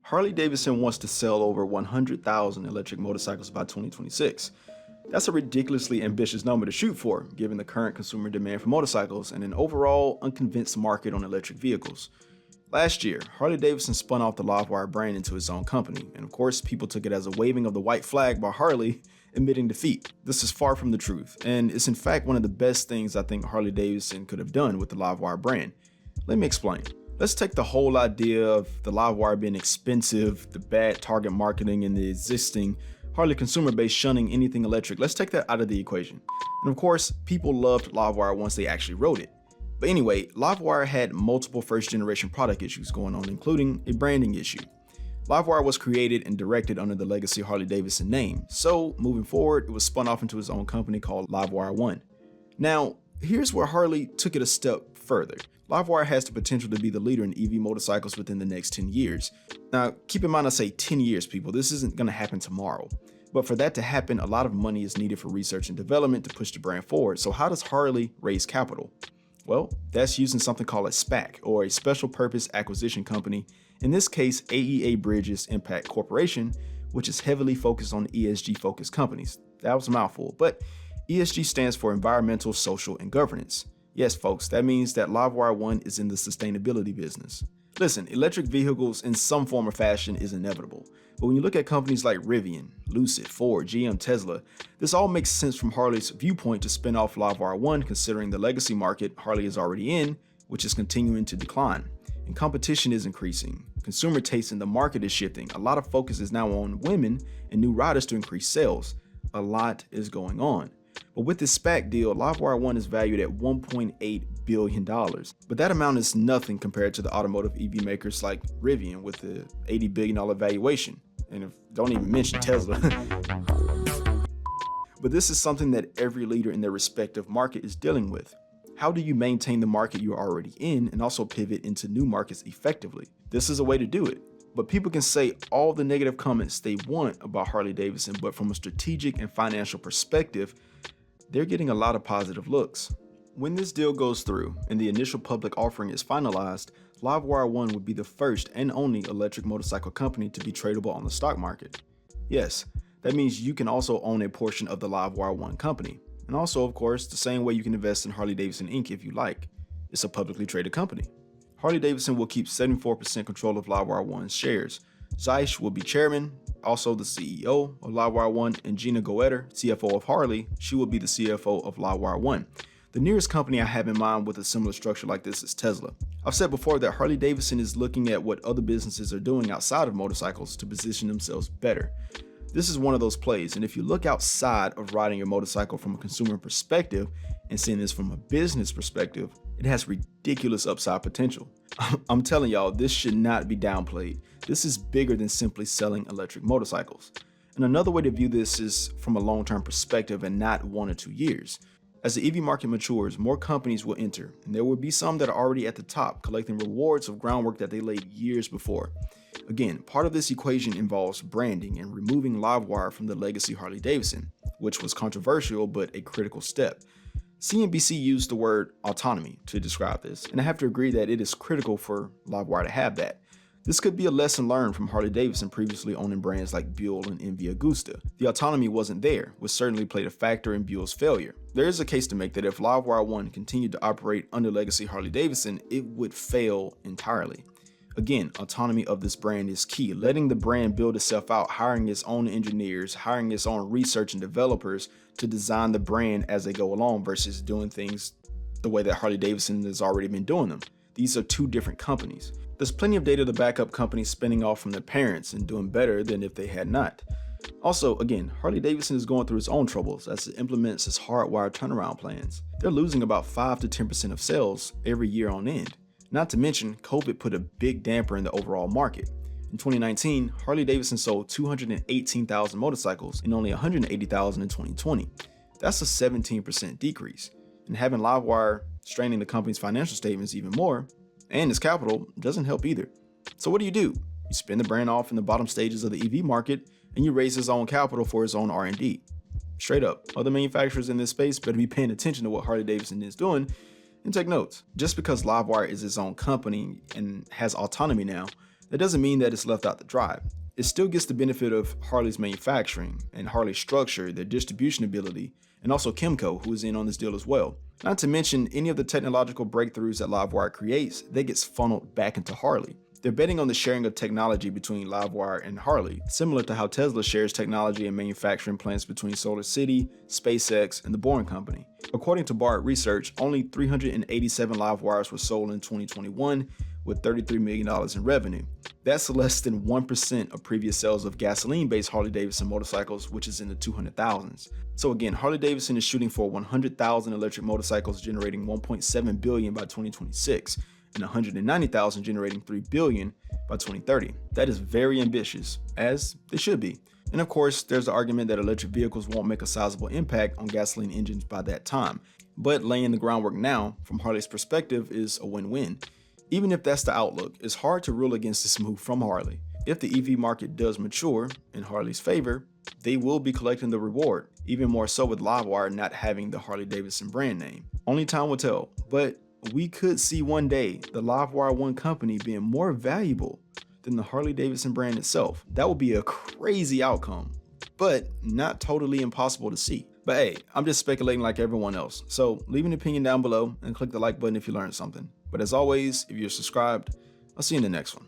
Harley-Davidson wants to sell over 100,000 electric motorcycles by 2026. That's a ridiculously ambitious number to shoot for, given the current consumer demand for motorcycles and an overall unconvinced market on electric vehicles. Last year, Harley-Davidson spun off the Livewire brand into its own company, and of course, people took it as a waving of the white flag by Harley, admitting defeat. This is far from the truth, and it's in fact one of the best things I think Harley-Davidson could have done with the Livewire brand. Let me explain. Let's take the whole idea of the Livewire being expensive, the bad target marketing, and the existing Harley consumer base shunning anything electric. Let's take that out of the equation. And of course, people loved Livewire once they actually rode it. But anyway, Livewire had multiple first-generation product issues going on, including a branding issue. Livewire was created and directed under the legacy Harley-Davidson name, so moving forward, it was spun off into its own company called Livewire One. Now, here's where Harley took it a step further. Livewire has the potential to be the leader in EV motorcycles within the next 10 years. Now, keep in mind I say 10 years, people. This isn't going to happen tomorrow. But for that to happen, a lot of money is needed for research and development to push the brand forward. So how does Harley raise capital? Well, that's using something called a SPAC, or a Special Purpose Acquisition Company, in this case AEA Bridges Impact Corporation, which is heavily focused on ESG-focused companies. That was a mouthful, but ESG stands for Environmental, Social, and Governance. Yes, folks, that means that Livewire One is in the sustainability business. Listen, electric vehicles in some form or fashion is inevitable, but when you look at companies like Rivian, Lucid, Ford, GM, Tesla, this all makes sense from Harley's viewpoint to spin off Livewire One, considering the legacy market Harley is already in, which is continuing to decline, and competition is increasing. Consumer taste in the market is shifting. A lot of focus is now on women and new riders to increase sales. A lot is going on. But with this SPAC deal, Livewire One is valued at $1.8 billion. But that amount is nothing compared to the automotive EV makers like Rivian with the $80 billion valuation. And don't even mention Tesla. But this is something that every leader in their respective market is dealing with. How do you maintain the market you're already in and also pivot into new markets effectively? This is a way to do it. But people can say all the negative comments they want about Harley-Davidson, but from a strategic and financial perspective, they're getting a lot of positive looks. When this deal goes through and the initial public offering is finalized, Livewire One would be the first and only electric motorcycle company to be tradable on the stock market. Yes, that means you can also own a portion of the Livewire One company. And also, of course, the same way you can invest in Harley-Davidson Inc. if you like. It's a publicly traded company. Harley-Davidson will keep 74% control of Livewire One's shares. Zeiss will be chairman, also the CEO of Livewire One, and Gina Goetter, CFO of Harley, she will be the CFO of Livewire One. The nearest company I have in mind with a similar structure like this is Tesla. I've said before that Harley-Davidson is looking at what other businesses are doing outside of motorcycles to position themselves better. This is one of those plays, and if you look outside of riding your motorcycle from a consumer perspective and seeing this from a business perspective, it has ridiculous upside potential. I'm telling y'all, this should not be downplayed. This is bigger than simply selling electric motorcycles. And another way to view this is from a long-term perspective and not 1 or 2 years. As the EV market matures, more companies will enter, and there will be some that are already at the top, collecting rewards of groundwork that they laid years before. Again, part of this equation involves branding and removing Livewire from the legacy Harley-Davidson, which was controversial but a critical step. CNBC used the word autonomy to describe this, and I have to agree that it is critical for Livewire to have that. This could be a lesson learned from Harley-Davidson previously owning brands like Buell and MV Agusta. The autonomy wasn't there, which certainly played a factor in Buell's failure. There is a case to make that if Livewire One continued to operate under legacy Harley-Davidson, it would fail entirely. Again, autonomy of this brand is key, letting the brand build itself out, hiring its own engineers, hiring its own research and developers to design the brand as they go along versus doing things the way that Harley-Davidson has already been doing them. These are two different companies. There's plenty of data to back up companies spinning off from their parents and doing better than if they had not. Also, again, Harley-Davidson is going through its own troubles as it implements its hardwired turnaround plans. They're losing about 5 to 10% of sales every year on end. Not to mention, COVID put a big damper in the overall market. In 2019, Harley-Davidson sold 218,000 motorcycles and only 180,000 in 2020. That's a 17% decrease. And having Livewire straining the company's financial statements even more, and its capital, doesn't help either. So what do? You spin the brand off in the bottom stages of the EV market, and you raise his own capital for his own R&D. Straight up, other manufacturers in this space better be paying attention to what Harley-Davidson is doing and take notes. Just because Livewire is its own company and has autonomy now, That doesn't mean that it's left out to dry. It still gets the benefit of Harley's manufacturing and Harley's structure, their distribution ability, and also Kimco, who is in on this deal as well. Not to mention any of the technological breakthroughs that Livewire creates, that gets funneled back into Harley. They're betting on the sharing of technology between Livewire and Harley, similar to how Tesla shares technology and manufacturing plants between Solar City, SpaceX, and the Boring Company. According to Bard Research, only 387 Livewires were sold in 2021, with $33 million in revenue. That's less than 1% of previous sales of gasoline-based Harley-Davidson motorcycles, which is in the 200,000s. So again, Harley-Davidson is shooting for 100,000 electric motorcycles generating $1.7 billion by 2026. And 190,000 generating $3 billion by 2030. That is very ambitious, as they should be. And of course, there's the argument that electric vehicles won't make a sizable impact on gasoline engines by that time. But laying the groundwork now, from Harley's perspective, is a win-win. Even if that's the outlook, it's hard to rule against this move from Harley. If the EV market does mature in Harley's favor, they will be collecting the reward, even more so with Livewire not having the Harley-Davidson brand name. Only time will tell, but we could see one day the Livewire One company being more valuable than the Harley-Davidson brand itself. That would be a crazy outcome, but not totally impossible to see. But hey, I'm just speculating like everyone else. So leave an opinion down below and click the like button if you learned something. But as always, if you're subscribed, I'll see you in the next one.